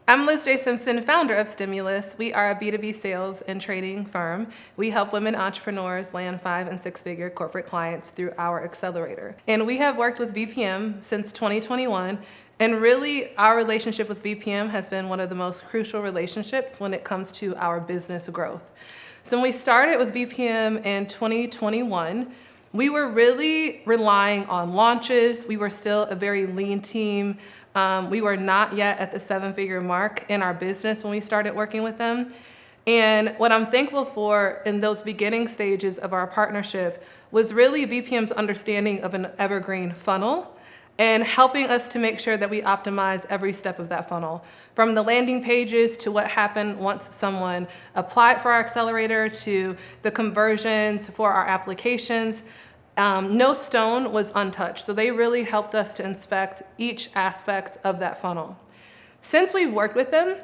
I'm Liz J. Simpson, founder of Stimulus. We are a B2B sales and trading firm. We help women entrepreneurs land 5- and 6-figure corporate clients through our accelerator. And we have worked with VPM since 2021. And really, our relationship with VPM has been one of the most crucial relationships when it comes to our business growth. So when we started with VPM in 2021, we were really relying on launches. We were still a very lean team. We were not yet at the 7-figure mark in our business when we started working with them. And what I'm thankful for in those beginning stages of our partnership was really VPM's understanding of an evergreen funnel and helping us to make sure that we optimize every step of that funnel, from the landing pages to what happened once someone applied for our accelerator to the conversions for our applications. No stone was untouched, so they really helped us to inspect each aspect of that funnel. Since we've worked with them,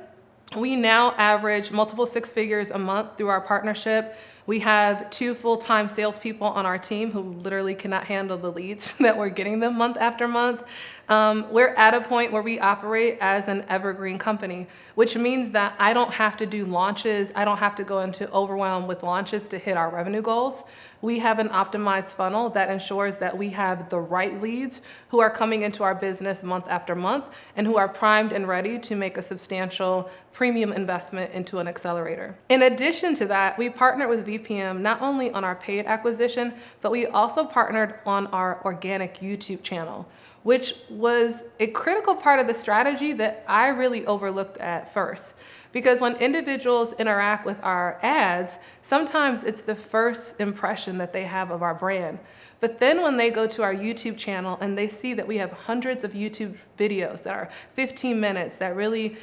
we now average multiple 6 figures a month through our partnership. We have 2 full-time salespeople on our team who literally cannot handle the leads that we're getting them month after month. We're at a point where we operate as an evergreen company, which means that I don't have to do launches. I don't have to go into overwhelm with launches to hit our revenue goals. We have an optimized funnel that ensures that we have the right leads who are coming into our business month after month and who are primed and ready to make a substantial premium investment into an accelerator. In addition to that, we partnered with VPM not only on our paid acquisition, but we also partnered on our organic YouTube channel, which was a critical part of the strategy that I really overlooked at first. Because when individuals interact with our ads, sometimes it's the first impression that they have of our brand. But then when they go to our YouTube channel and they see that we have hundreds of YouTube videos that are 15 minutes that really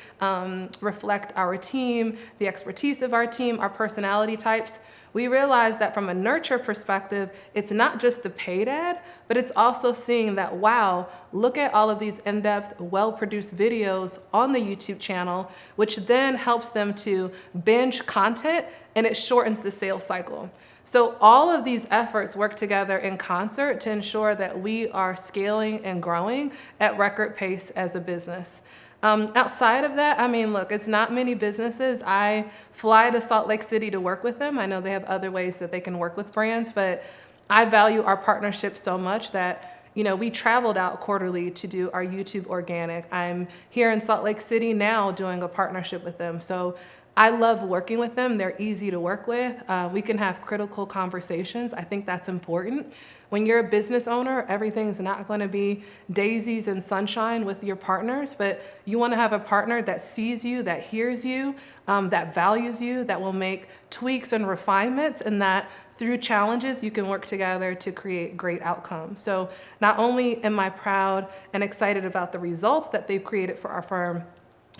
reflect our team, the expertise of our team, our personality types, we realize that from a nurture perspective, it's not just the paid ad, but it's also seeing that, wow, look at all of these in-depth, well-produced videos on the YouTube channel, which then helps them to binge content and it shortens the sales cycle. So all of these efforts work together in concert to ensure that we are scaling and growing at record pace as a business. Outside of that, I mean, look, it's not many businesses. I fly to Salt Lake City to work with them. I know they have other ways that they can work with brands, but I value our partnership so much that, you know, we traveled out quarterly to do our YouTube organic. I'm here in Salt Lake City now doing a partnership with them. So I love working with them. They're easy to work with. We can have critical conversations. I think that's important. When you're a business owner, everything's not going to be daisies and sunshine with your partners, but you want to have a partner that sees you, that hears you, that values you, that will make tweaks and refinements, and that through challenges, you can work together to create great outcomes. So not only am I proud and excited about the results that they've created for our firm,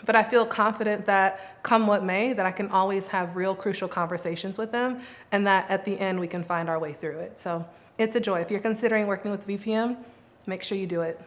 but I feel confident that come what may, that I can always have real crucial conversations with them and that at the end we can find our way through it. So it's a joy. If you're considering working with VPM, make sure you do it.